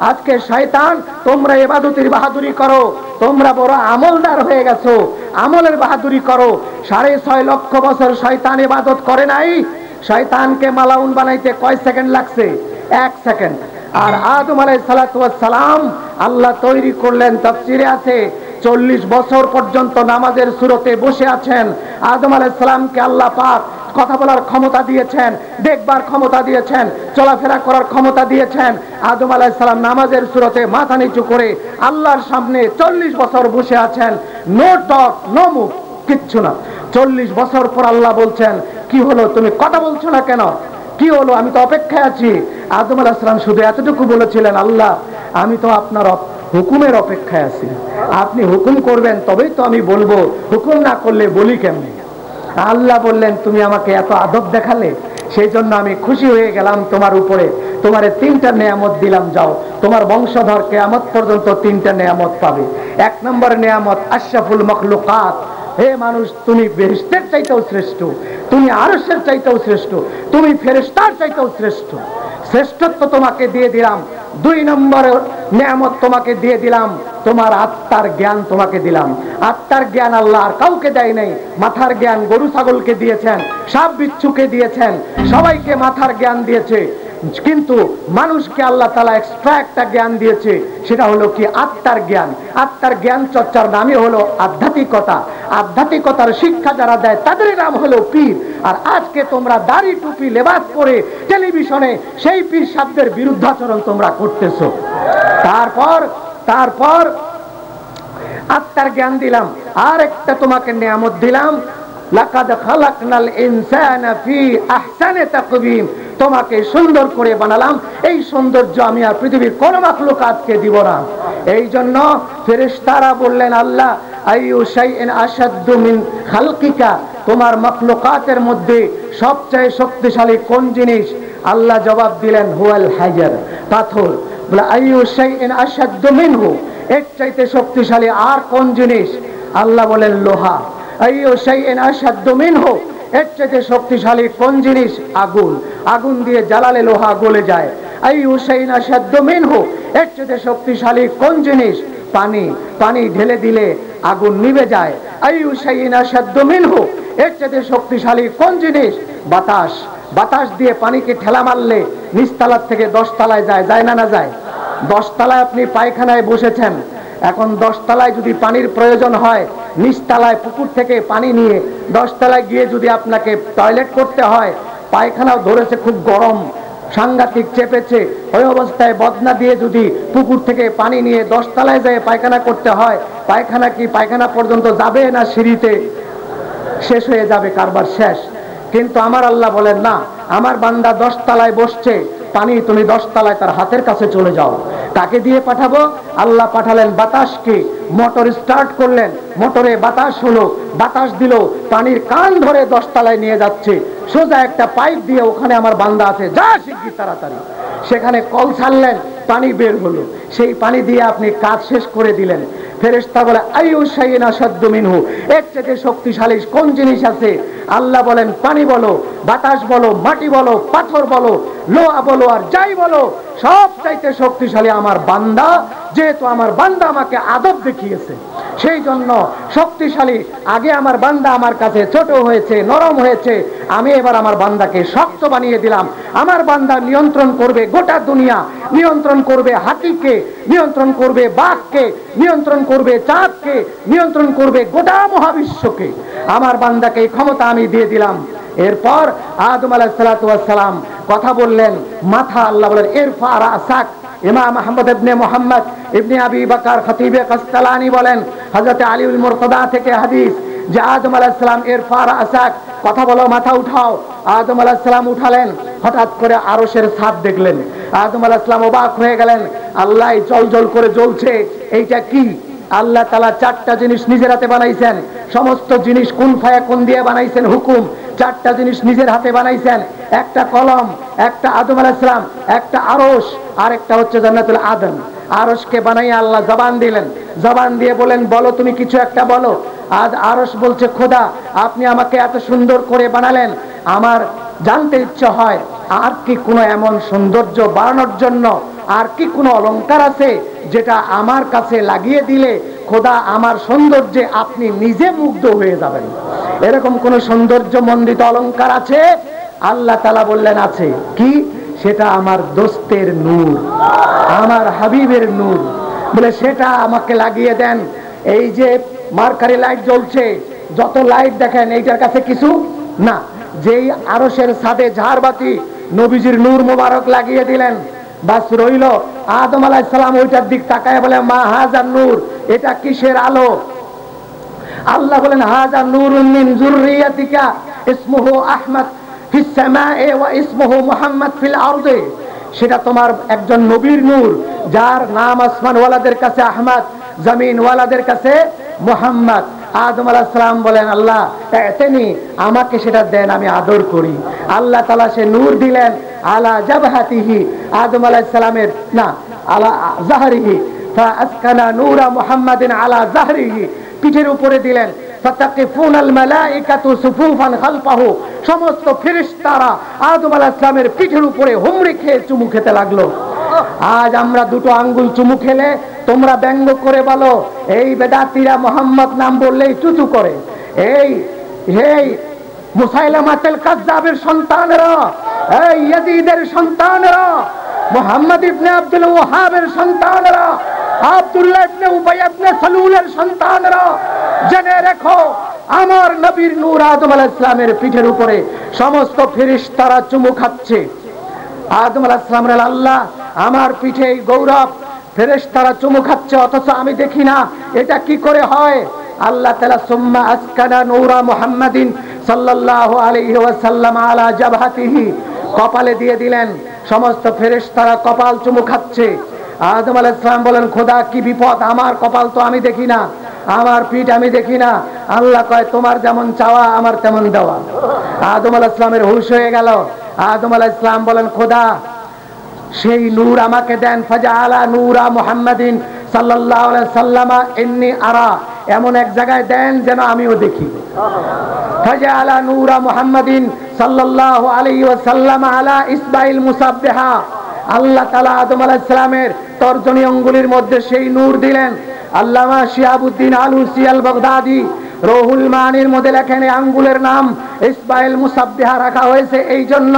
আজকে শয়তান তোমরা ইবাদতের বাহাদুরি করো, তোমরা বড় আমলদার হয়ে গেছো, আমলের বাহাদুরি করো। 6.5 লক্ষ বছর শয়তান ইবাদত করে নাই। শয়তানকে মালাউন বানাইতে কয় সেকেন্ড লাগছে? 1 সেকেন্ড। আর আদম আলাইহিস সালাতু ওয়াস সালাম আল্লাহ তৈরি করলেন, তাফসীরে আছে 40 বছর পর্যন্ত নামাজের সুরতে বসে আছেন। আদম আলাইহিস সালামকে আল্লাহ পাক কথা বলার ক্ষমতা দিয়েছেন, দেখবার ক্ষমতা দিয়েছেন, চলাফেরা করার ক্ষমতা দিয়েছেন। আদম আলাইহিস সালাম নামাজের সুরতে মাথা নিচু করে আল্লাহর সামনে 40 বছর বসে আছেন। নো টক, নো মুভ, কিচ্ছু না। 40 বছর পর আল্লাহ বলছেন, কি হলো, তুমি কথা বলছো না কেন? কি হলো? আমি তো অপেক্ষায় আছি। আদম আলাইহিস সালাম শুধু এতটুকু বলেছিলেন, আল্লাহ আমি তো আপনার হুকুমের অপেক্ষায় আছি, আপনি হুকুম করবেন তবেই তো আমি বলবো, হুকুম না করলে বলি কেমনে? আল্লাহ বললেন, তুমি আমাকে এত আদব দেখালে, সেই জন্য আমি খুশি হয়ে গেলাম তোমার উপরে, তোমারে 3টা নেয়ামত দিলাম, যাও তোমার বংশধর কিয়ামত পর্যন্ত 3টা নেয়ামত পাবে। 1 নম্বর নেয়ামত আশরাফুল মাখলুকাত, হে মানুষ তুমি বেহেশতের চাইতেও শ্রেষ্ঠ, তুমি আরশের চাইতেও শ্রেষ্ঠ, তুমি ফেরেশতার চাইতেও শ্রেষ্ঠ, শ্রেষ্ঠত্ব তোমাকে দিয়ে দিলাম। 2 নম্বর নেয়ামত তোমাকে দিয়ে দিলাম, তোমার আত্মার জ্ঞান তোমাকে দিলাম। আত্মার জ্ঞান আল্লাহ আর কাউকে দেয় নাই। মাথার জ্ঞান গরু ছাগলকে দিয়েছেন, সাপ বিচ্ছুকে দিয়েছেন, সবাইকে মাথার জ্ঞান দিয়েছে, কিন্তু মানুষকে আল্লাহ তাআলা এক্সট্রা একটা জ্ঞান দিয়েছে, সেটা হলো কি? আত্মার জ্ঞান। আত্মার জ্ঞান চর্চার নামই হলো আধ্যাত্মিকতা। আধ্যাত্মিকতার শিক্ষা যারা দেয় তাদের নাম হলো পীর। আর আজকে তোমরা দাড়ি টুপি লেবাস পরে টেলিভিশনে সেই পীর সাহেবদের বিরুদ্ধাচরণ তোমরা করতেছো। তারপর আত্মার জ্ঞান দিলাম, আর একটা তোমাকে নিয়ামত দিলাম, লাকাদ খালাকনাল ইনসানা ফি আহসানি তাকবীম, তোমাকে সুন্দর করে বানালাম। এই সৌন্দর্য আমি আর পৃথিবীর কোন মাখলুকাতকে দিব না। এই জন্য ফেরেশতারা বললেন, আল্লাহ আইয়ু শাইইন আশাদ্দু মিন খালকিকা, তোমার মাখলুকাতের মধ্যে সবচেয়ে শক্তিশালী কোন জিনিস? আল্লাহ জবাব দিলেন, হুয়াল হাজার, পাথর। বলে আইয়ু শাইইন আশাদ্দু মিনহু, এর চাইতে শক্তিশালী আর কোন জিনিস? আল্লাহ বলেন লোহা। আইয়ু শাইইন আশাদ্দু মিনহু, এর চাইতে শক্তিশালী কোন জিনিস? আগুন। আগুন দিয়ে জ্বালালে লোহা গলে যায়। আইয়ু শাইইন আশাদ্দু মিনহু, এর চাইতে শক্তিশালী কোন জিনিস? পানি। পানি ঢেলে দিলে আগুন নিভে যায়। আইয়ু শাইইন আশাদ্দু মিনহু, এর চাইতে শক্তিশালী কোন জিনিস? বাতাস। বাতাস দিয়ে পানিকে ঠেলা মারলে নিচতলার থেকে 10 তলায় যায়, যায় না? না যায়। 10 তলায় আপনি পায়খানায় বসেছেন, এখন 10 তলায় যদি পানির প্রয়োজন হয়, নিচতলায় পুকুর থেকে পানি নিয়ে 10 তলায় গিয়ে যদি আপনাকে টয়লেট করতে হয়, পায়খানাও ধরেছে খুব গরম, সাংঘাতিক চেপেছে, ওই অবস্থায় বদনা দিয়ে যদি পুকুর থেকে পানি নিয়ে 10 তলায় যায় পায়খানা করতে হয়, পায়খানা কি পায়খানা পর্যন্ত যাবে না সিঁড়িতে শেষ হয়ে যাবে, কারবার শেষ। কিন্তু আমার আল্লাহ বলেন না, আমার বান্দা 10 তলায় বসছে, পানি তুমি 10 তলায় তার হাতের কাছে চলে যাও। কাকে দিয়ে পাঠাবো? আল্লাহ পাঠালেন বাতাসকে। মোটর স্টার্ট করলেন, মোটরে বাতাস হলো, বাতাস দিল, পানির কান ধরে 10 তলায় নিয়ে যাচ্ছে। সোজা একটা পাইপ দিয়ে, ওখানে আমার বান্দা আছে, যা শিগগির তাড়াতাড়ি। সেখানে কল ছাড়লেন, পানি বের হলো, সেই পানি দিয়ে আপনি কাজ শেষ করে দিলেন। ফেরেশতা বলে আইয়ু শাইইন আশাদ্দু মিনহু, এর চেয়ে শক্তিশালী কোন জিনিস আছে? আল্লাহ বলেন পানি বলো, বাতাস বলো, মাটি বলো, পাথর বলো, লোহা বলো, আর যাই বলো, সব চাইতে শক্তিশালী আমার বান্দা। যেহেতু আমার বান্দা আমাকে আদব দেখিয়েছে, সেই জন্য শক্তিশালী। আগে আমার বান্দা আমার কাছে ছোট হয়েছে, নরম হয়েছে, আমি এবার আমার বান্দাকে শক্ত বানিয়ে দিলাম। আমার বান্দা নিয়ন্ত্রণ করবে গোটা দুনিয়া, নিয়ন্ত্রণ করবে হাতিকে, নিয়ন্ত্রণ করবে বাঘকে, নিয়ন্ত্রণ করবে চাঁদকে, নিয়ন্ত্রণ করবে গোটা মহাবিশ্বকে। আমার বান্দাকে এই ক্ষমতা আমি দিয়ে দিলাম। এরপর আদম আলাইহিস সালাতু ওয়াস সালাম কথা বললেন, মাথা। আল্লাহ বলেন ইরফা রাসাক। ইমাম আহমদ ইবনে মুহাম্মদ ইবনে আবি বকর খতিবে কাস্তালানি বলেন, হযরত আলীউল মুরতাদা থেকে হাদিস, যে আদম আলাইহিস সালাম ইরফা রাসাক, কথা বলো, মাথা উঠাও। আদম আলাইহিস সালাম উঠালেন, হঠাৎ করে আরশের ছাদ দেখলেন। আদম আলাইহিস সালাম অবাক হয়ে গেলেন, আল্লাহ জল জল করে জ্বলছে, এইটা কি? আল্লাহ তাআলা 4টা জিনিস নিজের হাতে বানাইছেন। সমস্ত জিনিস কুন ফায়াকুন দিয়ে বানাইছেন, হুকুম। 4টা জিনিস নিজের হাতে বানাইছেন, একটা কলম, একটা আদম আলাইহিস সালাম, একটা আরশ, আর একটা হচ্ছে জান্নাতুল আদন। আরশকে বানাইয়া আল্লাহ জবান দিলেন, জবান দিয়ে বলেন বলো, তুমি কিছু একটা বলো। আজ আরশ বলছে, খোদা আপনি আমাকে এত সুন্দর করে বানালেন, আমার জানতে ইচ্ছে হয় আর কি কোনো এমন সৌন্দর্য বাড়ানোর জন্য আর কি কোনো অলংকার আছে যেটা আমার কাছে লাগিয়ে দিলে খোদা আমার সৌন্দর্যে আপনি নিজে মুগ্ধ হয়ে যাবেন? এরকম কোন সৌন্দর্য মণ্ডিত অলংকার আছে? আল্লাহ তাআলা বললেন আছে। কি? সেটা আমার দোস্তের নূর, আমার হাবিবের নূর। বলে সেটা আমাকে লাগিয়ে দেন। এই যে মার্কারি লাইট জ্বলছে, যত লাইট দেখেন এইটার কাছে কিছু না। যেই আরশের ছাদে ঝাড়বাতি নবীজির নূর মোবারক লাগিয়ে দিলেন, বাস রইল। আদম আলাইহিস সালাম ওইটার দিক তাকায় বলে, মা হাজার নূর, এটা কিসের আলো? আল্লাহ বলেন, হাজা নূরুন মিন যুররিয়াতিকা ইসমুহু আহমদ ফিস সামায়ে ওয়া ইসমুহু মুহাম্মদ ফিল আরদে। সেটা তোমার একজন নবীর নূর, যার নাম আসমান ওয়ালাদের কাছে আহমদ, জমিন ওয়ালাদের কাছে মুহাম্মদ। আদম আলাইহিস সালাম বলেন, আল্লাহ এতেনি, আমাকে সেটা দেন, আমি আদর করি। আল্লাহ তাআলা সে নূর দিলেন আলা জাবহাতিহি, আদম আলাইহিস সালামের না, আলা জাহরিহি, ফাআসকানা নূরা মুহাম্মাদিন আলা জাহরিহি, পিঠের উপরে দিলেন। ফাতাকিফুনাল মালাইকাতু সুফুফান খালফাহু, সমস্ত ফেরেশতারা আদম আলাইহিস সালামের পিঠের উপরে হুমড়ি খেয়ে চুমু খেতে লাগলো। আজ আমরা দুটো আঙ্গুল চুমু খেলে তোমরা ব্যঙ্গ করে বলো, এই বেদাতীরা মোহাম্মদ নাম বললেই চুচু করে। এই এই মুসাইলামাতুল কাযযাবের সন্তানেরা, এই ইয়াজিদের সন্তানেরা, মুহাম্মদ ইবনে আব্দুল ওয়াহাবের সন্তানেরা, আব্দুল্লাহ ইবনে উবাই ইবনে সালুলের সন্তানেরা, জেনে রেখো, আমার নবীর নূর আদম আলাইহিস সালামের পিঠের উপরে সমস্ত ফেরেশতারা চুমু খাচ্ছে। আদম আলাইহিস সালাম বলেন, আল্লাহ আমার পিঠে গৌরব, ফেরেশতারা চুমু খাচ্ছে অথচ আমি দেখি না, এটা কি করে হয়? আল্লাহ তাআলা সুম্মা আসকানা নূরা মুহাম্মাদিন সাল্লাল্লাহু আলাইহি ওয়াসাল্লাম আলা জাবহাতিহি, কপালে দিয়ে দিলেন। সমস্ত ফেরেশতারা কপাল চুমু খাচ্ছে। আদম আলাইহিস সালাম বলেন, খোদা কি বিপদ, আমার কপাল তো আমি দেখি না, আমার পিঠ আমি দেখি না। আল্লাহ কয়, তোমার যেমন চাওয়া আমার তেমন দেওয়া। আদম আলাইহিস সালামের হুঁশ হয়ে গেল। আদম আলাইহিস সালাম বলেন, খোদা সেই নূর আমাকে দেন। ফাজআলা নূরা মুহাম্মাদিন সাল্লাল্লাহু আলাইহি সাল্লাম ইন্নী আরা, এমন এক জায়গায় দেন যেন আমিও দেখি। ফাজআলা নূরা মুহাম্মাদিন সাল্লাল্লাহু আলাইহি ওয়াসাল্লাম আলা ইসবাইল মুসাববিহা, আল্লাহ তাআলা আদম আলাইহিস সালামের তর্জনী আঙ্গুলের মধ্যে সেই নূর দিলেন। আল্লামা শিহাবুদ্দিন আলুসি আল বাগদাদি রুহুল মানির মধ্যে লেখেন, আঙ্গুলের নাম ইসবাইল মুসাববিহা রাখা হয়েছে এই জন্য,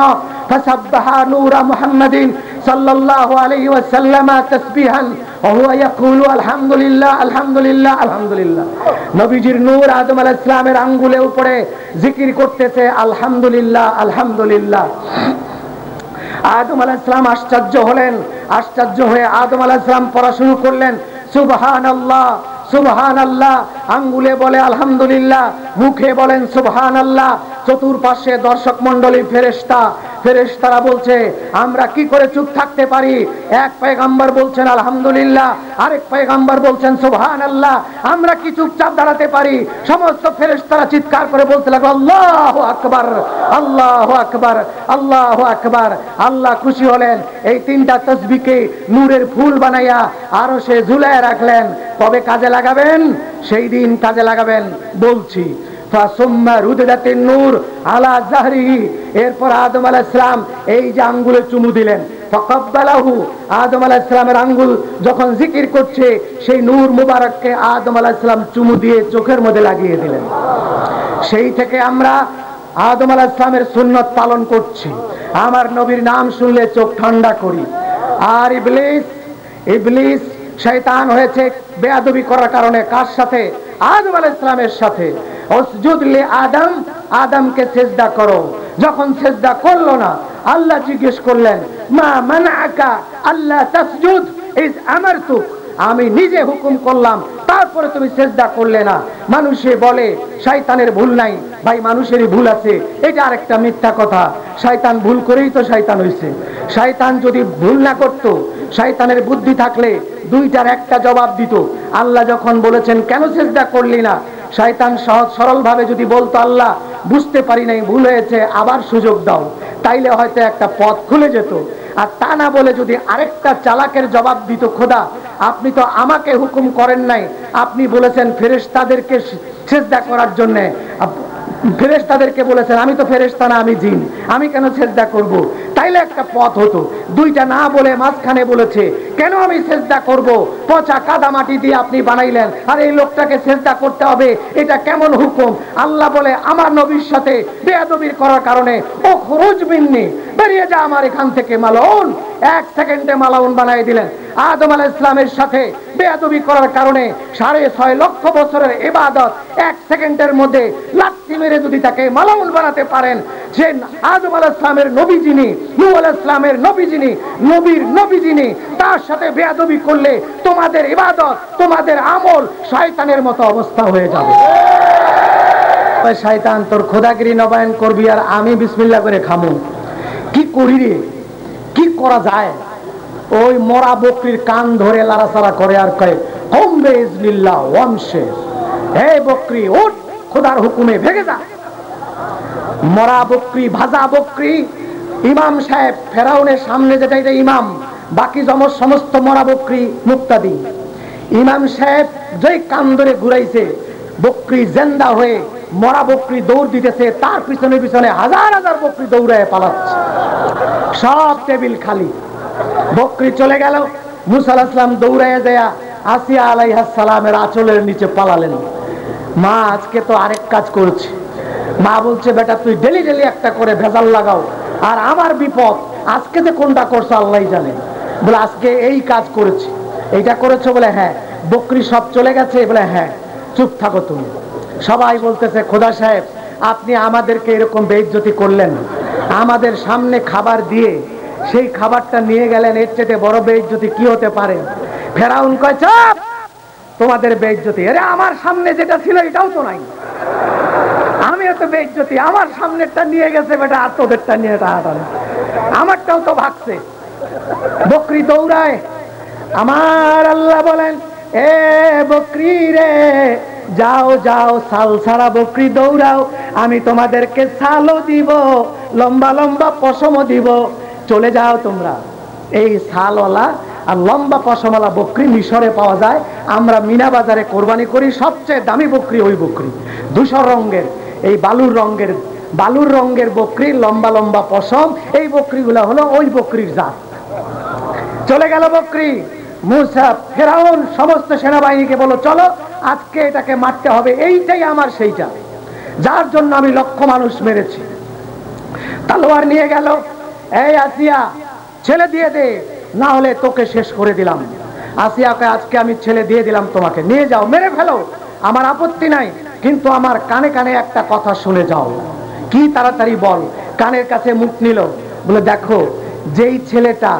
ফাসাব্বাহা নূরা মুহাম্মাদিন সাল্লাল্লাহু আলাইহি ওয়াসাল্লাম তাসবিহান ওয়া হুয়া ইয়াকুলু আলহামদুলিল্লাহ আলহামদুলিল্লাহ আলহামদুলিল্লাহ। নবীজির নূর আদম আলাইহিস সালামের আঙ্গুলের উপরে জিকির করতেছে আলহামদুলিল্লাহ আলহামদুলিল্লাহ। আদম আলাইহিস সালাম আশ্চর্য হলেন। আশ্চর্য হয়ে আদম আলাইহিস সালাম পড়া শুরু করলেন, সুবহানাল্লাহ সুবহানাল্লাহ, আঙ্গুলে বলে আলহামদুলিল্লাহ, মুখে বলেন সুবহানাল্লাহ। চতুর্পাশে দর্শক মণ্ডলী ফেরেশতারা বলছে, আমরা কি করে চুপ থাকতে পারি? এক পয়গম্বর বলছেন আলহামদুলিল্লাহ, আরেক পয়গম্বর বলছেন সুবহানাল্লাহ, আমরা কি চুপচাপ দাঁড়াতে পারি? সমস্ত ফেরেশতারা চিৎকার করে বলতে লাগলো, আল্লাহু আকবার আল্লাহু আকবার আল্লাহু আকবার। আল্লাহ খুশি হলেন, এই তিনটা তাসবিহকে নূরের ফুল বানাইয়া আরশে ঝুলায় রাখলেন। কবে কাজে লাগাবেন? সেই দিন কাজে লাগাবেন বলছি। ফাসুম্মা রুদিদাতিন নূর আলা জাহরিহি, এরপর আদম আলাইহিস সালাম এই যে আঙ্গুলে চুমু দিলেন, ফাকাব্বালাহু, আদম আলাইহিস সালামের আঙ্গুল যখন জিকির করছে সেই নূর মুবারককে আদম আলাইহিস সালাম চুমু দিয়ে চোখের মধ্যে লাগিয়ে দিলেন। সেই থেকে আমরা আদম আলাইহিস সালামের সুন্নাত পালন করছি। আমার নবীর নাম শুনলে চোখ ঠান্ডা করি। আর ইবলিস শয়তান হয়েছে বেয়াদবি করার কারণে। কার সাথে? আদম আলাইহিস সালামের সাথে। উসজুদ লি আদম, আদমকে সিজদা করো। যখন সিজদা করলো না, আল্লাহ জিজ্ঞেস করলেন, মা মানআকা আল্লা তাসজুদ ইজ আমারতুক, আমি নিজে হুকুম করলাম তারপরে তুমি সিজদা করলে না। মানুষে বলে শয়তানের ভুল নাই, ভাই মানুষেরই ভুল আছে, এটা আরেকটা মিথ্যা কথা। শয়তান ভুল করেই তো শয়তান হইছে। শয়তান যদি ভুল না করতো, শয়তানের বুদ্ধি থাকলে দুইটার একটা জবাব দিত। আল্লাহ যখন বলেছেন কেন সিজদা করলি না, শয়তান সহজ সরল ভাবে যদি বলতো, আল্লাহ বুঝতে পারি নাই, ভুল হয়েছে, আবার সুযোগ দাও, তাইলে হয়তো একটা পথ খুলে যেত। আর তা না বলে যদি আরেকটা চালাকের জবাব দিত, খোদা আপনি তো আমাকে হুকুম করেন নাই, আপনি বলেছেন ফেরেশতাদেরকে সিজদা করার জন্য, ফেরেশতাদেরকে বলেছেন আমি তো ফেরেশতা না, আমি জিন, আমি কেন সেজদা করব? তাইলে একটা পথ হতো। দুইটা না বলে মাঝখানে বলেছে কেন আমি সেজদা করব? পচা কাদা মাটি দিয়ে আপনি বানাইলেন, আর এই লোকটাকে সেজদা করতে হবে, এটা কেমন হুকুম? আল্লাহ বলে আমার নবীর সাথে বেয়াদবি করার কারণে ও খুরুজ মিন্নি, বেরিয়ে যা আমার এখান থেকে মালাউন। 1 সেকেন্ডে মালাউন বানিয়ে দিলেন। আদম আলাইহিস সালামের সাথে বেয়াদবি করার কারণে 6.5 লক্ষ বছরের ইবাদত 1 সেকেন্ডের মধ্যে লাথি মেরে যদি তাকে মালাউন বানাতে পারেন, যে আদম আলাইহিস সালামের নবী যিনি, নূহ আলাইহিস সালামের নবী যিনি, নবীর নবী যিনি, তার সাথে বেয়াদবি করলে তোমাদের ইবাদত, তোমাদের আমল শয়তানের মতো অবস্থা হয়ে যাবে। শয়তান তোর খোদাগিরি নবায়ন করবি আর আমি বিসমিল্লাহ করে খামু। কি করি রে, কি করা যায়? ওই মরা বকরির কান ধরে লাড়াচাড়া করে আর কয় কম বিসমিল্লাহ ওয়ামশে, হে বকরি ওঠ, খোদার হুকুমে ভেগে যা। মরা বকরি, ভাজা বকরি। ইমাম সাহেব ফেরাউনের সামনে যেটা, এটা ইমাম, বাকি সমস্ত মরা বকরি মুক্তাদি। ইমাম সাহেব যেই কান ধরে ঘুরাইছে, বকরি জিন্দা হয়ে মরা বকরি দৌড় দিতেছে, তার পিছনে পিছনে হাজার হাজার বকরি দৌড়ায় পালাচ্ছে, সব টেবিল খালি। বকরি চলে গেল, মুসা আলাইহিস সালাম দৌড়ায় যায় আসিয়া আলাইহিস সালামের আঁচলের নিচে পালালেন। মা আজকে তো আরেক কাজ করেছে। মা বলছে বেটা তুই ডেলি ডেলি একটা করে ভেজাল লাগাও, আর আমার বিপদ। আজকে যে কোনটা করছো আল্লাহই জানে। বলে আজকে এই কাজ করেছি। এইটা করেছো? বলে হ্যাঁ। বকরি সব চলে গেছে? বলে হ্যাঁ। চুপ থাকো তুমি। সবাই বলতেছে খোদা সাহেব আপনি আমাদেরকে এরকম বেইজ্জতি করলেন, আমাদের সামনে খাবার দিয়ে সেই খাবারটা নিয়ে গেলেন, এর চেয়ে বড় বেইজ্জতি কি হতে পারে? ফেরাউন কয় চুপ, তোমাদের বেইজ্জতি? আরে আমার সামনে যেটা ছিল এটাও তো নাই, আমিও তো বেইজ্জতি। আমার সামনেরটা নিয়ে গেছে বেটা, আর তোদেরটা নিয়ে টানাটানি, আমারটাও তো ভাগছে। বকরি দৌড়ায়। আমার আল্লাহ বলেন এ বকরি রে যাও যাও, সাল ছাড়া বকরি দৌড়াও, আমি তোমাদেরকে ছালও দিব, লম্বা লম্বা পশমও দিব, চলে যাও তোমরা। এই ছালওয়ালা আর লম্বা পশমওয়ালা বকরি মিশরে পাওয়া যায়, আমরা মিনা বাজারে কোরবানি করি, সবচেয়ে দামি বকরি ওই বকরি, ধূসর রঙের, এই বালুর রঙের বকরি, লম্বা লম্বা পশম, এই বকরিগুলা হলো ওই বকরির জাত। চলে গেল বকরি। মুসা ফেরাউন সমস্ত সেনাবাহিনীকে বলো চলো আজকে এটাকে মারতে হবে, এইটাই আমার সেইটা, যার জন্য আমি লক্ষ মানুষ মেরেছি। তলোয়ার নিয়ে গেল, এই আসিয়া ছেলে দিয়ে দে, না হলে তোকে শেষ করে দিলাম। আসিয়াকে আজকে আমি ছেলে দিয়ে দিলাম, তোমাকে নিয়ে যাও, মেরে ফেলো, আমার আপত্তি নাই, কিন্তু আমার কানে কানে একটা কথা শুনে যাও। কি? তাড়াতাড়ি বল। কানের কাছে মুখ নিল, বলে দেখো যেই ছেলেটা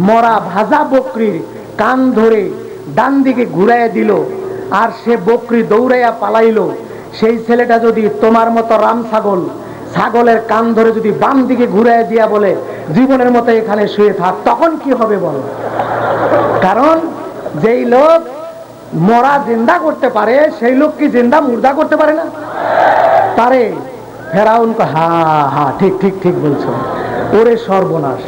মরা ভাজা বকরির কান ধরে ডান দিকে ঘুরাইয়া দিল আর সে বকরি দৌড়াইয়া পালাইলো, সেই ছেলেটা যদি তোমার মতো রাম ছাগলের কান ধরে যদি বাম দিকে ঘুরাইয়া দিয়া বলে জীবনের মতো এখানে শুয়ে থাক, তখন কি হবে বল? কারণ যেই লোক মরা জিন্দা করতে পারে সেই লোক কি জিন্দা মুর্দা করতে পারে না? পারে। ফেরাউন হা হা ঠিক ঠিক ঠিক বলছো। ওরে সর্বনাশ,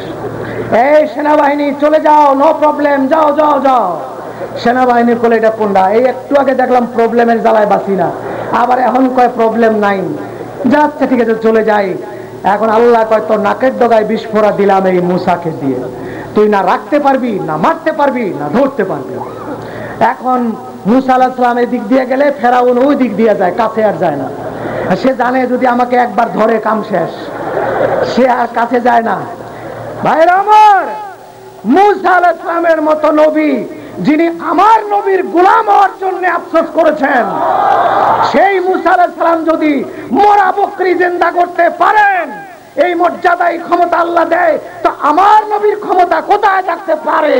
এই সেনাবাহিনী চলে যাও, নো প্রবলেম, যাও যাও যাও। সেনাবাহিনী বলে এটা কোনটা? এই একটু আগে দেখলাম প্রবলেমের জ্বালায় বাঁচি না, আবার এখন কয় প্রবলেম নাই। যাচ্ছে, ঠিক আছে চলে যাই। এখন আল্লাহ কয় তোর নাকের ডগায় বিস্ফোরা দিলাম এই মুসাকে দিয়ে, তুই না রাখতে পারবি, না মারতে পারবি, না ধরতে পারবি। এখন মুসা আলাইহিস সালাম এই দিক দিয়ে গেলে ফেরাউন ওই দিক দিয়ে যায়, কাছে আর যায় না। সে জানে যদি আমাকে একবার ধরে কাম শেষ, সে আর কাছে যায় না। ভাইরা আমার, মুসা আলাইহিস সালামের মতো নবী যিনি আমার নবীর গোলাম হওয়ার জন্য আফসোস করেছেন, সেই মুসা আলাইহিস সালাম যদি মরা বকরি জিন্দা করতে পারেন, এই মর্যাদা এই ক্ষমতা আল্লাহ দেয়, তো আমার নবীর ক্ষমতা কোথায় থাকতে পারে?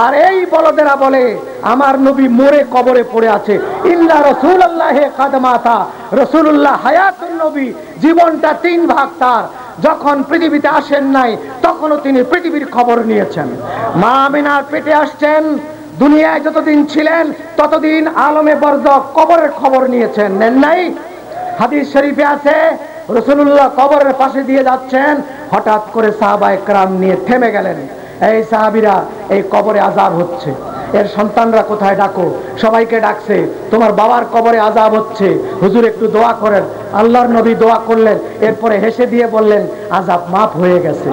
আর এই বলদেরা বলে আমার নবী মরে কবরে পড়ে আছে। ইন্না রাসূলুল্লাহ কাদ মাতা, রাসূলুল্লাহ হায়াতুন নবী, জীবনটা 3 ভাগ তার। যখন পৃথিবীতে আসেন নাই তখনও তিনি পৃথিবীর খবর নিয়েছেন। মা আমিনার পেটে আসছেন, দুনিয়ায় যতদিন ছিলেন ততদিন আলমে বরজখ কবরের খবর নিয়েছেন, নেন নাই? হাদিস শরীফে আছে রাসূলুল্লাহ কবরের পাশে দিয়ে যাচ্ছেন, হঠাৎ করে সাহাবায়ে কেরাম নিয়ে থেমে গেলেন। এই সাহাবীরা, এই কবরে আযাব হচ্ছে, এর সন্তানরা কোথায়, ডাকো। সবাইকে ডাকছে, তোমার বাবার কবরে আযাব হচ্ছে, হুজুর একটু দোয়া করেন। আল্লাহর নবী দোয়া করলেন, এরপরে হেসে দিয়ে বললেন আযাব মাফ হয়ে গেছে।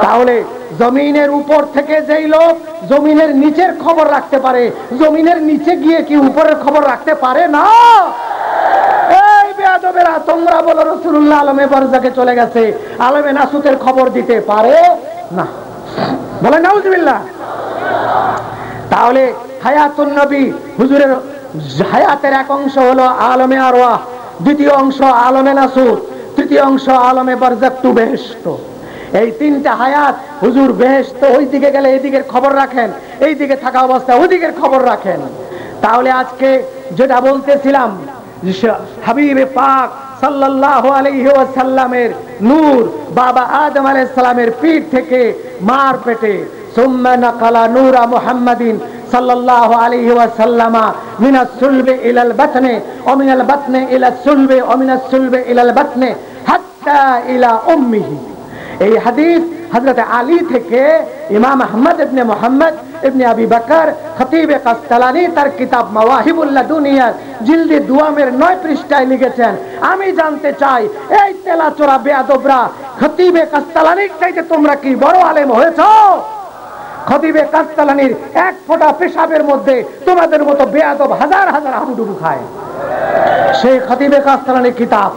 তাহলে জমিনের উপর থেকে যেই লোক জমিনের নিচের খবর রাখতে পারে, জমিনের নিচে গিয়ে কি উপরের খবর রাখতে পারে না? এই বেয়াদবেরা, তোমরা বলো রাসূলুল্লাহ আলমে বারজাকে চলে গেছে, আলমে নাসুতের খবর দিতে পারে না? বলেন নাউজুবিল্লাহ। তাহলে হায়াতুন নবী, হুজুরের হায়াতের এক অংশ হলো আলমে আরওয়াহ, দ্বিতীয় অংশ আলমে নাসুত, তৃতীয় অংশ আলমে বারজাক টু বেহেশত। এই তিনটা হায়াত হুজুর বেহেশত, ওই দিকে গেলে এই দিকের খবর রাখেন, এই দিকে থাকা অবস্থায় ওই দিকের খবর রাখেন। তাহলে আজকে যেটা বলতেছিলাম, হাবিবে পাক সাল্লাল্লাহু আলাইহি ওয়াসাল্লামের নূর বাবা আদম আলাইহিস সালামের পিঠ থেকে মার পেটে, সুম্মা নাকালা নূরা মুহাম্মাদিন সাল্লাল্লাহু আলাইহি ওয়াসাল্লামা মিনাস সুলবি ইলাল বাতনি ওয়া মিনাল বাতনি ইলাস সুলবি ওয়া মিনাস সুলবি ইলাল বাতনি হাত্তা ইলা উম্মিহি। এই হাদিস হযরত আলী থেকে ইমাম আহমদ ইবনে মুহাম্মদ ইবনে আবি বকর খতিবে কাস্তালানি তার কিতাব মাওয়াহিবুল লাদুনিয়া জিলদে দুয়ামের 9 পৃষ্ঠায় লিখেছেন। আমি জানতে চাই, এই তেলাচোরা বেয়াদবরা, খতিবে কাস্তালানির চাইতে তোমরা কি বড় আলেম হয়েছো? খতিবে কাস্তালানির এক ফোঁটা পেশাবের মধ্যে তোমাদের মতো বেয়াদব হাজার হাজার হাবুডুবু খায়। সেই খতিবে কাস্তালানির কিতাব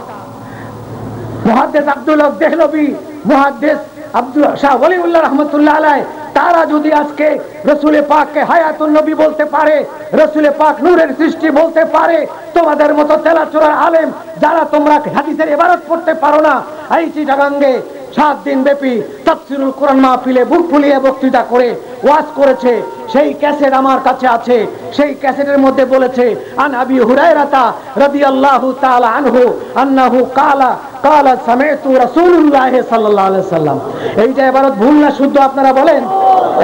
মুহাদ্দিস আব্দুল হক দেহলভী, মুহাদ্দিস আব্দুল শাহ ওয়ালিউল্লাহ রাহমাতুল্লাহ আলাইহি, তারা যদি আজকে রাসূল পাককে হায়াতুন নবী বলতে পারে, রাসূল পাক নূরের সৃষ্টি বলতে পারে, তোমাদের মতো তেলাচোরা আলেম যারা তোমরা হাদিসের ইবারত পড়তে পারো না, এই চিটাগাঙ্গে 7 দিন ব্যাপী তাফসীরুল কোরআন মাহফিলে বুক ফুলিয়ে বক্তৃতা করে ওয়াজ করেছে, সেই ক্যাসেট আমার কাছে আছে। সেই ক্যাসেটের মধ্যে বলেছে, আন আবি হুরায়রা রাদিয়াল্লাহু তাআলা আনহু আন্নাহু কালা কালা সামি'তু রাসূলুল্লাহ সাল্লাল্লাহু আলাইহি ওয়াসাল্লাম। এইটা ইবারত ভুল না শুদ্ধ আপনারা বলেন?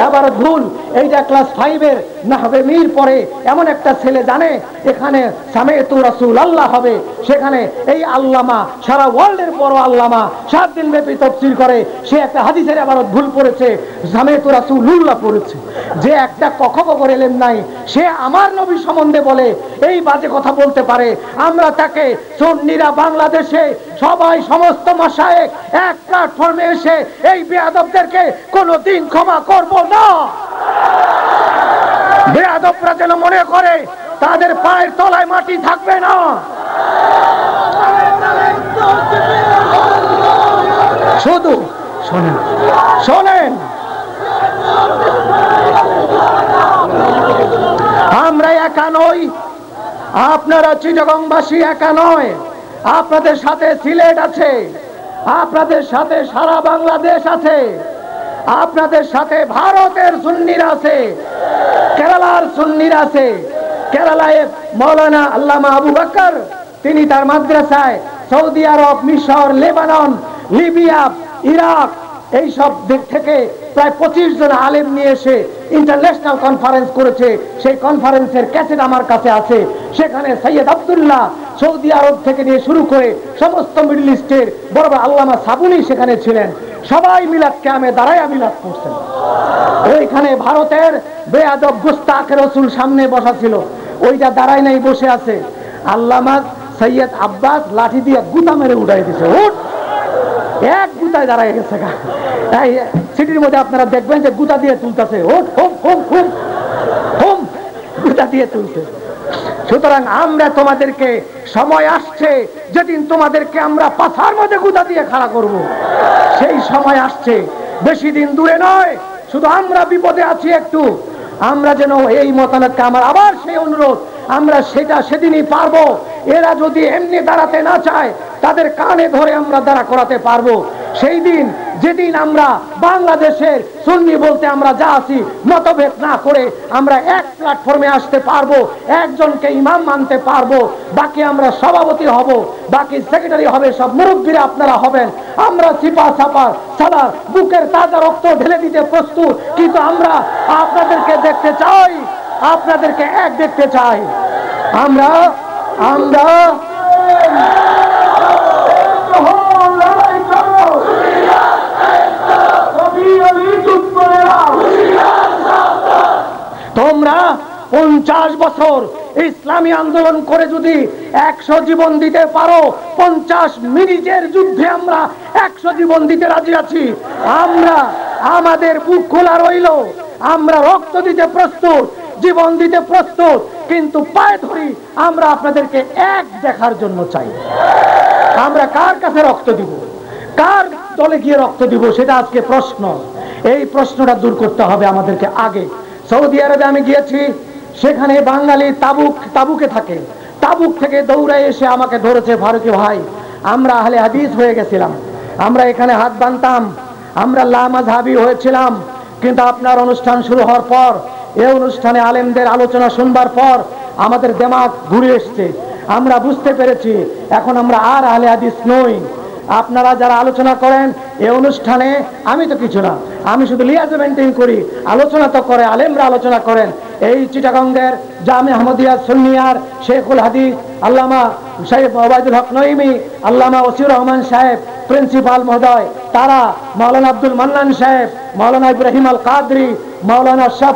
ইবারত ভুল। এইটা ক্লাস 5 এর নাহবে মির পড়ে এমন একটা ছেলে জানে এখানে সামি'তু রাসূলুল্লাহ হবে, সেখানে এই আল্লামা সারা ওয়ার্ল্ডের বড় আল্লামা 7 দিন ব্যাপী তাফসীর করে, সে একটা হাদিসের ইবারত ভুল পড়েছে, সামি'তু রাসূলুল্লাহ পড়েছে। যে একটা কখনো করে এলেম নাই, সে আমার নবী সম্বন্ধে বলে এই বাজে কথা বলতে পারে, আমরা তাকে সুন্নিরা বাংলাদেশে সবাই সমস্ত মাশায়েখ এক প্ল্যাটফর্মে এসে এই বেয়াদবদেরকে কোনোদিন ক্ষমা করব না। বেয়াদবরা যেন মনে করে তাদের পায়ের তলায় মাটি থাকবে না। শুধু শোনেন শোনেন, আমরা একা নই, আপনারা চিটাগংবাসী একা নয়, আপনাদের সাথে সিলেট আছে, আপনাদের সাথে সারা বাংলাদেশ আছে, আপনাদের সাথে ভারতের সুন্নিরা আছে, কেরালার সুন্নিরা আছে। কেরালায় মৌলানা আল্লামা আবু বকর, তিনি তার মাদ্রাসায় সৌদি আরব, মিশর, লেবানন, লিবিয়া, ইরাক এই সব দিক থেকে প্রায় 25 জন আলেম নিয়ে এসে ইন্টারন্যাশনাল কনফারেন্স করেছে। সেই কনফারেন্সের ক্যাসেট আমার কাছে আছে। সেখানে সৈয়দ আব্দুল্লাহ সৌদি আরব থেকে নিয়ে শুরু করে সমস্ত মিডল ইস্টের বড় বড় আল্লামা সাবুনি সেখানে ছিলেন। সবাই মিলাদ কিয়ামে দাঁড়ায় মিলাদ করছেন। ওইখানে ভারতের বেয়াদব গুস্তাখ রাসূল সামনে বসা ছিল, ওইটা দাঁড়ায় নাই, বসে আছে। আল্লামা সৈয়দ আব্বাস লাঠি দিয়ে গুতা মেরে উঠাই দিছে, উঠ, এক গুতায় দাঁড়ায় গেছে। এই সিটির মধ্যে আপনারা দেখবেন যে গুতা দিয়ে তুলতেছে, ওঠ হোম হোম হোম হোম, গুতা দিয়ে তুলছে। সুতরাং আমরা তোমাদেরকে, সময় আসছে যেদিন তোমাদেরকে আমরা পাছার মধ্যে গুতা দিয়ে খাড়া করব, সেই সময় আসছে, বেশি দিন দূরে নয়। শুধু আমরা বিপদে আছি একটু, আমরা যেন এই মতামতকে, আমার আবার সেই অনুরোধ, আমরা সেটা সেদিনই পারবো। এরা যদি এমনি দাঁড়াতে না চায়, তাদের কানে ধরে আমরা দাঁড়া করাতে পারবো। সেই দিন যেদিন আমরা বাংলাদেশের সুন্নি বলতে আমরা যা আছি মতভেদ না করে আমরা এক প্ল্যাটফর্মে আসতে পারবো, একজনকে ইমাম মানতে পারবো, বাকি আমরা সভাপতি হব, বাকি সেক্রেটারি হবে, সব মুরব্বীরা আপনারা হবেন। আমরা সিপা সাপা সালার বুকের তাজা রক্ত ঢেলে দিতে প্রস্তুত, কিন্তু আমরা আপনাদেরকে দেখতে চাই, আপনাদেরকে এক দেখতে চাই। আমরা আমরা তোমরা 50 বছর ইসলামী আন্দোলন করে যদি 100 জীবন দিতে পারো, 50 মিনিটের যুদ্ধে আমরা 100 জীবন দিতে রাজি আছি। আমরা আমাদের বুক খোলা রইল, আমরা রক্ত দিতে প্রস্তুত, জীবন দিতে প্রস্তুত, কিন্তু পায়ে ধরি আমরা আপনাদেরকে এক দেখার জন্য চাই। আমরা কার কাছে রক্ত দিব, কার দলে গিয়ে রক্ত দিব, সেটা আজকে প্রশ্ন। এই প্রশ্নটা দূর করতে হবে আমাদেরকে আগে। সৌদি আরবে আমি গিয়েছি, সেখানে বাঙালি তাবুকে থাকে, তাবুক থেকে দৌড়ে এসে আমাকে ধরেছে, ফারুকি ভাই আমরা আহলে হাদিস হয়ে গেছিলাম, আমরা এখানে হাত বাঁধতাম, আমরা লামাযহাবী হয়েছিলাম, কিন্তু আপনার অনুষ্ঠান শুরু হওয়ার পর, এই অনুষ্ঠানে আলেমদের আলোচনা শুনবার পর আমাদের দিমাগ ঘুরে এসছে, আমরা বুঝতে পেরেছি এখন আমরা আর আহলে হাদিস নই। আপনারা যারা আলোচনা করেন এই অনুষ্ঠানে, আমি তো কিছু না, আমি শুধু লিয়াজ মেনটেন করি, আলোচনা তো করে আলেমরা আলোচনা করেন। এই চিটাগঙ্গের জামে আহমদিয়া সুন্নিয়ার শেখুল হাদিস আল্লামা সাহেব ওবায়দুল হক নঈমি, আল্লামা ওসিউর রহমান সাহেব প্রিন্সিপাল মহোদয়, তারা মাওলানা আব্দুল মান্নান সাহেব, মাওলানা ইব্রাহিম আল কাদরি, মাওলানা শাহ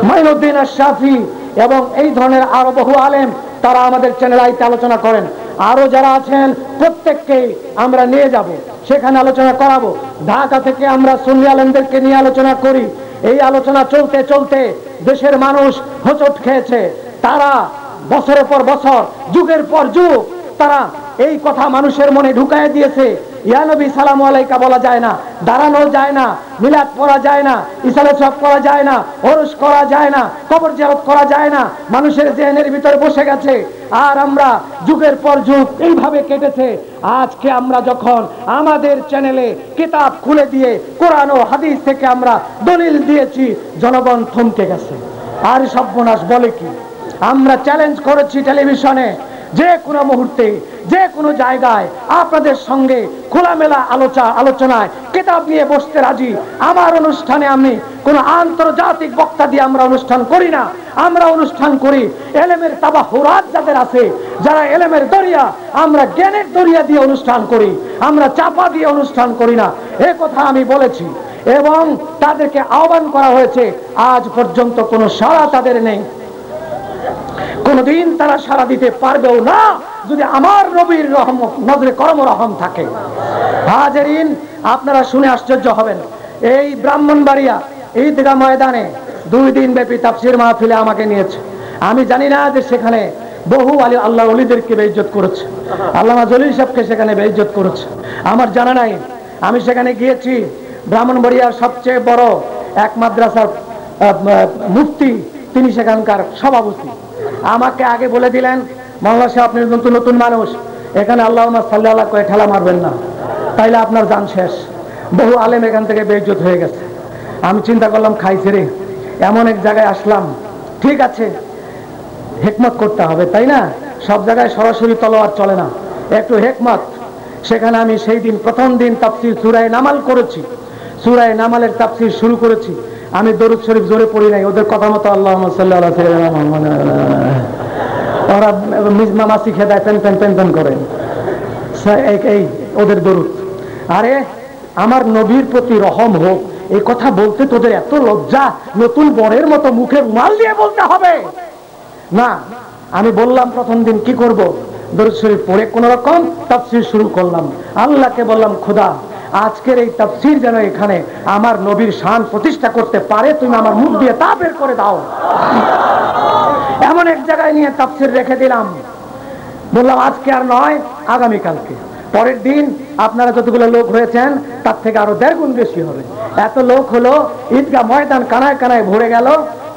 মাইনুদ্দিন আশ-শাফি এবং এই ধরনের আরো বহু আলেম তারা আমাদের চ্যানেল আইতে আলোচনা করেন। আরো যারা আছেন প্রত্যেককে আমরা নিয়ে যাব, সেখানে আলোচনা করাবো। ঢাকা থেকে আমরা সুন্নি আলেমদেরকে নিয়ে আলোচনা করি। এই আলোচনা চলতে চলতে দেশের মানুষ হোঁচট খেয়েছে, তারা বছরের পর বছর, যুগের পর যুগ তারা এই কথা মানুষের মনে ঢুকায় দিয়েছে। ইয়া নবী সালামু আলাইকা বলা যায় না, দাঁড়ানো যায় না, মিলাদ পড়া যায় না, ইসালে সব করা যায় না, ওরস করা যায় না, কবর জিয়ারত করা যায় না, মানুষের জেহেনের ভিতরে বসে গেছে। আর আমরা যুগের পর যুগ এইভাবে কেটেছে। আজকে আমরা যখন আমাদের চ্যানেলে কিতাব খুলে দিয়ে কোরআন ও হাদিস থেকে আমরা দলিল দিয়েছি, জনগণ থমকে গেছে। আর সর্বনাশ বলে কি? আমরা চ্যালেঞ্জ করেছি টেলিভিশনে, যে কোনো মুহূর্তে যে কোনো জায়গায় আপনাদের সঙ্গে খোলামেলা আলোচনায় কিতাব নিয়ে বসতে রাজি। আমার অনুষ্ঠানে আমি কোনো আন্তর্জাতিক বক্তা দিয়ে আমরা অনুষ্ঠান করি না, আমরা অনুষ্ঠান করি এলেমের তাবাহুরাত যাদের আছে, যারা এলেমের দরিয়া, আমরা জ্ঞানের দরিয়া দিয়ে অনুষ্ঠান করি, আমরা চাপা দিয়ে অনুষ্ঠান করি না। এ কথা আমি বলেছি এবং তাদেরকে আহ্বান করা হয়েছে। আজ পর্যন্ত কোনো সাড়া তাদের নেই, কোনদিন তারা সাড়া দিতে পারবেও না যদি আমার নবীর নজরে করম রহম থাকে। হাজেরিন, আপনারা শুনে আশ্চর্য হবেন, এই ব্রাহ্মণবাড়িয়া ঈদগাহ ময়দানে 2 দিন ব্যাপী তাফসীর মাহফিলে আমাকে নিয়েছে। আমি জানি না যে সেখানে বহু আল্লাহ ওলিদেরকে বেইজ্জত করেছে, আল্লামা জলিল সাহেবকে সেখানে বেইজ্জত করেছে, আমার জানা নাই। আমি সেখানে গিয়েছি, ব্রাহ্মণবাড়িয়ার সবচেয়ে বড় এক মাদ্রাসার মুফতি, তিনি সেখানকার সভাপতি। আমাকে আগে বলে দিলেন, মাওলানা সাহেব আপনি নতুন নতুন মানুষ, এখানে আল্লাহুম্মা সাল্লি আলা কয়ে ঠেলা মারবেন না, তাইলে আপনার জান শেষ। বহু আলেম এখান থেকে বেইজ্জত হয়ে গেছে। আমি চিন্তা করলাম, খাইছে রে, এমন এক জায়গায় আসলাম, ঠিক আছে হিকমত করতে হবে, তাই না? সব জায়গায় সরাসরি তলোয়ার চলে না, একটু হিকমত। সেখানে আমি সেই দিন প্রথম দিন তাফসীর সূরা নামাল করেছি, সূরা নামালের তাফসীর শুরু করেছি। আমি দরুদ শরীফ জোরে পড়ি নাই, ওদের কথা মতো আল্লাহুম্মা সাল্লি আলা সাইয়্যিদিনা মুহাম্মাদ, ওরা মিজমা মাসি খেদায় পেন পেন পেন পেন করে এই ওদের দরুদ। আরে আমার নবীর প্রতি রহম হোক, এই কথা বলতে তোদের এত লজ্জা? নতুন বরের মতো মুখে রুমাল দিয়ে বলতে হবে না? আমি বললাম প্রথম দিন কি করব, দরুদ শরীফ পড়ে কোন রকম তাফসীর শুরু করলাম। আল্লাহকে বললাম, খোদা আজকের এই তাফসীর যেন এখানে আমার নবীর শান প্রতিষ্ঠা করতে পারে, তুমি আমার মুখ দিয়ে তা বের করে দাও। এমন এক জায়গায় নিয়ে তাফসীর রেখে দিলাম, বললাম আজকে আর নয়, আগামীকালকে। পরের দিন আপনারা যতগুলো লোক হয়েছেন তার থেকে আরো 1.5 গুণ বেশি হবে। এত লোক হলো, ঈদগাহ ময়দান কানায় কানায় ভরে গেল।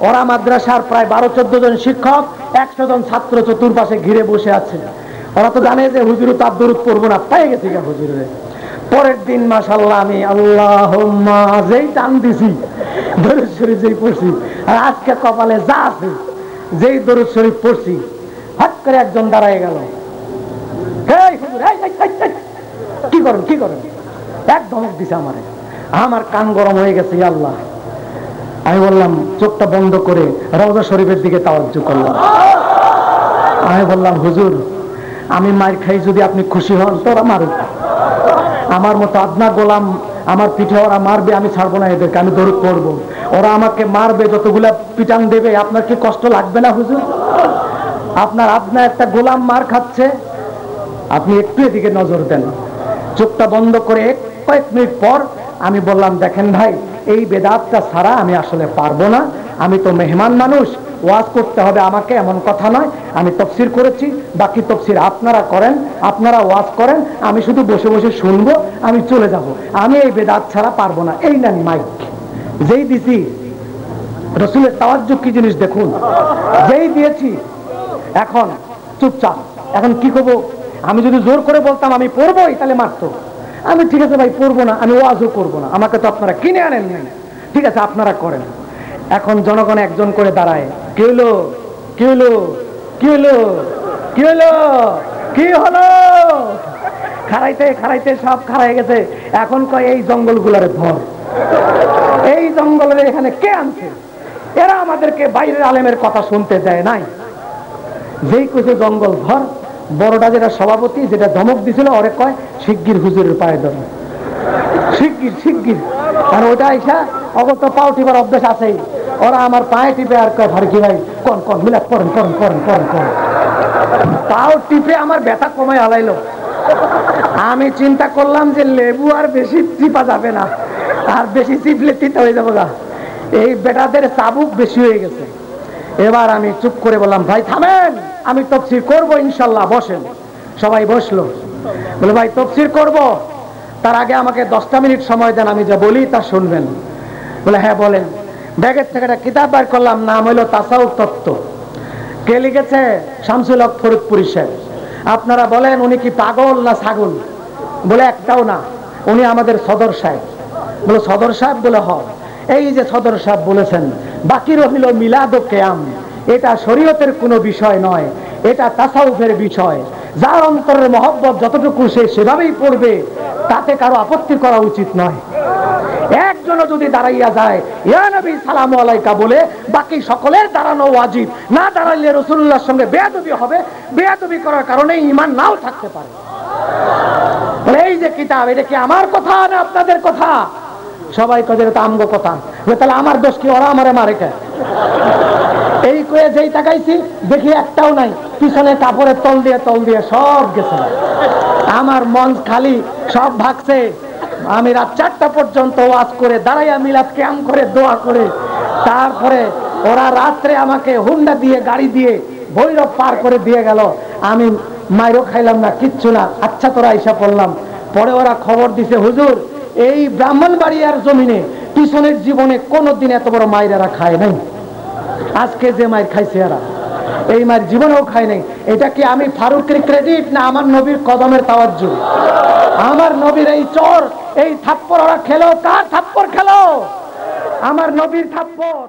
ওরা মাদ্রাসার প্রায় 12-14 জন শিক্ষক, 100 জন ছাত্র চতুর্পাশে ঘিরে বসে আছে। ওরা তো জানে যে হুজুর তার দরুদ পড়বো না, পাই গেছি গা হুজুরে। পরের দিন মাশাআল্লাহ আমি আল্লাহুম্মা যেই টান দিছি, দরুদ শরীফ যেই পড়ছি, আর আজকে কপালে যা আছে, যেই দরুদ শরীফ পড়ছি, হঠাৎ করে একজন দাঁড়ায় গেল, এই হুজুর কি করেন কি করেন, এক ধমক দিছে আমারে। আমার কান গরম হয়ে গেছে। আল্লাহ, আমি বললাম চোখটা বন্ধ করে রওজা শরীফের দিকে তাওয়াজ্জু করলাম। আমি বললাম, হুজুর আমি মার খাই, যদি আপনি খুশি হন তোরা মারুন, আমার মতো আদনা গোলাম আমার পিঠে ওরা মারবে, আমি ছাড়বো না এদেরকে, আমি দরুদ পড়বো। ওরা আমাকে মারবে, যতগুলা পিটান দেবে, আপনার কি কষ্ট লাগবে না হুজুর? আপনার একটা গোলাম মার খাচ্ছে, আপনি একটু এদিকে নজর দেন। চোখটা বন্ধ করে কয়েক মিনিট পর আমি বললাম, দেখেন ভাই, এই বেদাতটা ছাড়া আমি আসলে পারবো না, আমি তো মেহমান মানুষ, ওয়াজ করতে হবে আমাকে এমন কথা নয়। আমি তফসির করেছি, বাকি তফসির আপনারা করেন, আপনারা ওয়াজ করেন, আমি শুধু বসে বসে শুনবো, আমি চলে যাব, আমি এই বেদাত ছাড়া পারবো না। এই নেন মাইক। যেই দিছি, রসুলের তাওয়াজ্জুহ কি জিনিস দেখুন, যেই দিয়েছি, এখন চুপচাপ। এখন কি করবো? আমি যদি জোর করে বলতাম আমি পড়বোই, তাহলে মারতো। আমি ঠিক আছে ভাই, পড়বো না, আমি ওয়াজও করবো না, আমাকে তো আপনারা কিনে আনেন নাই, ঠিক আছে আপনারা করেন। এখন জনগণ একজন করে দাঁড়ায়, কি হলো, কি হলো, কি হলো, কি হলো, কি হলো, খারাইতে খারাইতে সব খারাই গেছে। এখন কয় এই জঙ্গলগুলারে ধর, এই জঙ্গলের এখানে কে আনছে? এরা আমাদেরকে বাইরের আলেমের কথা শুনতে দেয় নাই। যেই কইছে জঙ্গল ধর, বড়টা যেটা সভাপতি, যেটা ধমক দিছিল, ওরে কয় শিগগির হুজুরের পায়ে ধর, শিগগির শিগগির। আর ওটা আইসা অগত পাও টিপার অভ্যাস আছেই, ওরা আমার পায়ে টিপে আর কয় ভারকি ভাই কোন কোন মিলাপ করেন করেন করেন করেন করেন। পাও টিপে আমার ব্যথা কমাই হালাইলো। আমি চিন্তা করলাম যে লেবু আর বেশি টিপা যাবে না, আর বেশি চিপলে তিতা হয়ে যাবো গা, এই বেটাদের চাবুক বেশি হয়ে গেছে। এবার আমি চুপ করে বললাম, ভাই থামেন, আমি তফসির করবো ইনশাল্লাহ, বসেন। সবাই বসলো। বলে ভাই তফসির করব, তার আগে আমাকে 10টা মিনিট সময় দেন, আমি যা বলি তা শুনবেন। বলে হ্যাঁ বলেন। ব্যাগের থেকে একটা কিতাব বার করলাম, নাম হইল তাসাউফ তত্ত্ব। কে লিখেছে? শামসুল হক ফরিদপুরি সাহেব। আপনারা বলেন উনি কি পাগল না ছাগল? বলে একটাও না, উনি আমাদের সদর সাহেব। বলে সদর সাহেব? বলে হ। এই যে সদর সাহেব বলেছেন, বাকি রহিল মিলাদ ও কিয়াম, এটা শরীয়তের কোনো বিষয় নয়, এটা তাসাউফের বিষয়। যার অন্তরের মহব্বত যতটুকু সে সেভাবেই পড়বে, তাতে কারো আপত্তি করা উচিত নয়। একজনও যদি দাঁড়াইয়া যায় ইয়া নবী সালামু আলাইকা বলে, বাকি সকলের দাঁড়ানো ওয়াজিব। না দাঁড়াইলে রাসূলুল্লাহর সঙ্গে বেয়াদবি হবে, বেয়াদবি করার কারণে ঈমান নাও থাকতে পারে। এই যে কিতাব, এটা কি আমার কথা না আপনাদের কথা? সবাই কয়ে এটা আমগো কথা। তাহলে আমার দোষ কি, ওরা আমারে মারে কে? এই কয়ে যেই তাকাইছি, দেখি একটাও নাই, পিছনে কাপড়ের তল দিয়ে সব গেছে। আমার মন খালি, সব ভাগছে। আমি রাত 4টা পর্যন্ত ওয়াজ করে দাঁড়াইয়া মিলাদ কিয়াম করে দোয়া করে, তারপরে ওরা রাত্রে আমাকে হুন্ডা দিয়ে গাড়ি দিয়ে ভৈরব পার করে দিয়ে গেল। আমি মাইরও খাইলাম না, কিচ্ছু না। আচ্ছা তোরা আইসা পড়লাম। পরে ওরা খবর দিছে, হুজুর এই ব্রাহ্মণবাড়িয়ার জমিনে পিছনের জীবনে কোনোদিন এত বড় মায়ের এরা খায় নাই। আজকে যে মায়ের খাইছে এরা, এই মায়ের জীবনেও খায় নাই। এটা কি আমি ফারুকের ক্রেডিট না আমার নবীর কদমের তাওয়াজ্জুহ? আমার নবীর এই চর, এই থাপ্পড় ওরা খেলো, কার থাপ্পড় খেলো? আমার নবীর থাপ্পড়।